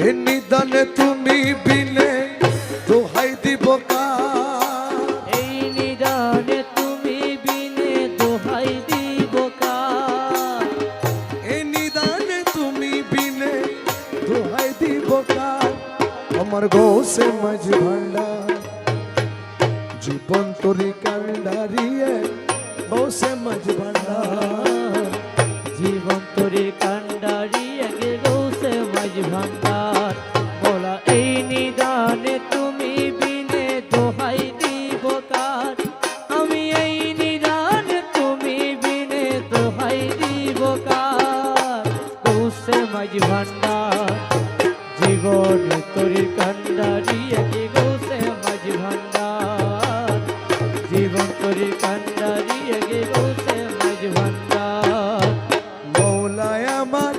এ নিদানে তুমি বিনে দোহাই দিব কার, এই নিদানে তুমি বিনে দোহাই দিব কার, এ নিদানে তুমি বিনে দোহাই দিব কার। আমার গৌসে মাঝি ভান্ডার জীবন তোরি কান্ডারিয়ে, গৌসে মাঝি ভান্ডার জীবন তরি কান্ডারি আগে গৌসে মাঝ ভান্ডার। মোলা এই নিদানে তুমি বিনে দোহাই দিব কার, আমি এই নিদানে তুমি বিনে দোহাই দিব কার। গৌসে মাঝ ভান্ডার জীবন তরি কান্ডারি আগে গৌসে মাঝ ভান্ডার, জীবন তরি কান্ডারি আগে গৌসে মাঝ ভান্ডার। মৌলায় আমার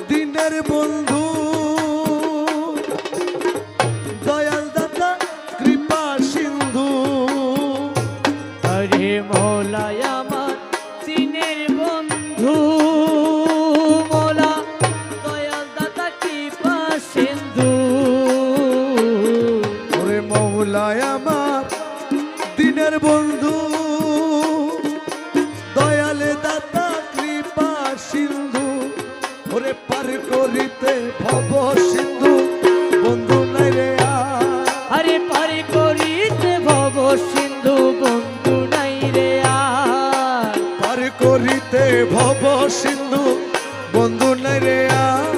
দিনের বন্ধু, দয়াল দাতা কৃপা সিন্ধু। হরে মৌলায় আমার সিনের বন্ধু, মৌলা দয়াল দাতা কৃপা সিন্ধু। ওরে মৌলায় আমার দিনের বন্ধু, দয়ালে দাতা কৃপা সিন্ধু। ওরে পার করিতে ভব সিন্ধু বন্ধু নাই রে আর, হরে পারে করিতে ভব সিন্ধু বন্ধু নাই রে আর, পার করিতে ভব সিন্ধু বন্ধু নাই রে আর।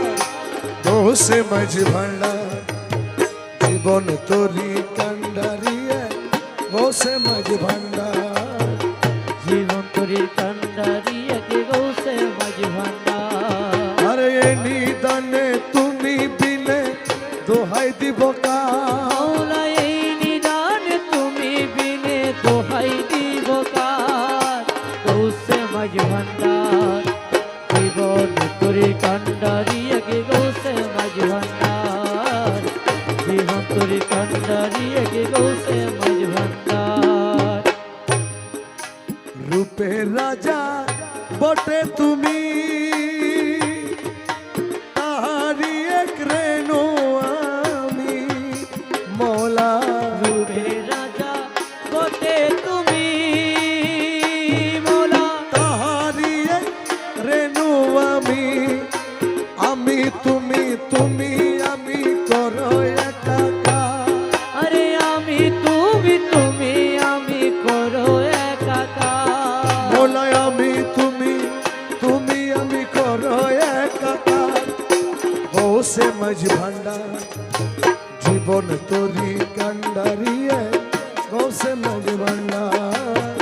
দোষে মাঝি ভান্ডার জীবন তোরি কান্ডারিয়ে, দোষে মাঝি ভান্ডার জীবন তরি কান্ডারি আগে গৌসে মাঝ ভান্ডার। আরে এ নিদানে তুমি বিনে দোহাই দিব কার, মৌলা এই নিদানে তুমি বিনে দোহাই দিব কার। গৌসে মাঝ ভান্ডার জীবন তরি কান্ডারি আগে গৌসে মাঝ ভান্ডার, জীবন তরি কান্ডারি আগে গৌসে মাঝ ভান্ডার। রূপের রাজা বটে তুমি, তাহারি এক রেণু আমি মৌলা। রূপের রাজা বটে তুমি মৌলা, তাহারি এক রেণু আমি, আমি তুমি তুমি আমি করো একাকার। আরে আমি তুমি তুমি আমি করো একাকার। মৌলায় আমি তুমি তুমি আমি করো একাকার। গৌসে মাঝ ভান্ডার জীবন তোরি কান্ডারিয়ে, গৌসে মাঝ ভান্ডার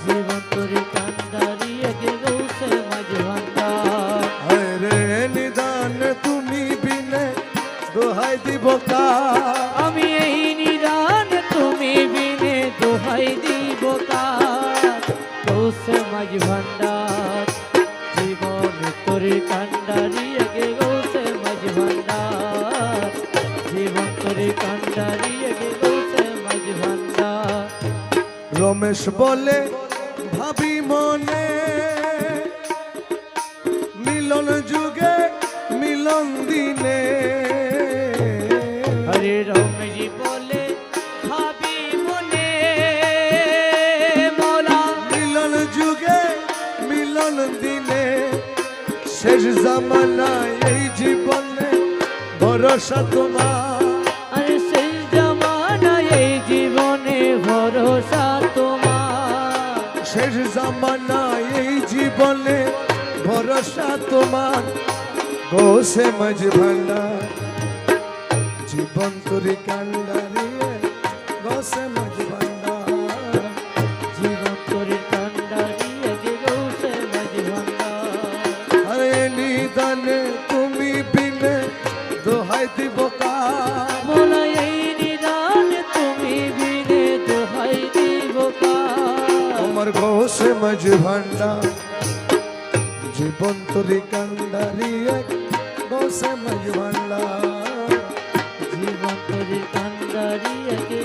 জীবন তরি কান্ডারি আগে গৌসে মাঝ ভান্ডার। হরে নিদান তুমি বিনে দোহাই দিব কার, আমি এই নিদান তুমি বিনে দোহাই দিব কার। গৌসে মাঝ ভান্ডার জীবন তরি কান্ডারি আগে গৌসে মাঝ ভান্ডার, জীবন তরি কান্ডারি আগে গৌসে মাঝ ভান্ডার। রমেশ বলে ভাবি মনে, মিলন যুগে মিলন দিনে। হরে রমেশজি বলে ভাবি মনে, মৌলা মিলন যুগে মিলন দিনে, শেষ জামানায় এই জীবনে ভরসা তোমার। আরে শেষ জামানায় এই জীবনে ভরসা তোমার, শেষ জামানায় এই জীবনে ভরসা তোমার। গৌসে মাঝ ভান্ডার জীবন তোরি কান্ডারিয়ে, গৌসে মাঝ ভান্ডার জীবন তরি কান্ডারি আগে গৌসে মাঝ ভান্ডার। আরে নিদানে তুমি বিনে দোহাই দিব কার, মৌলা এই নিদানে তুমি বিনে দোহাই দিব কার। আমার গৌসে মাঝ ভান্ডার জীবন তোরি কান্ডারিয়ে, গৌসে মাঝ ভান্ডার জীবন তরি কান্ডারি আগে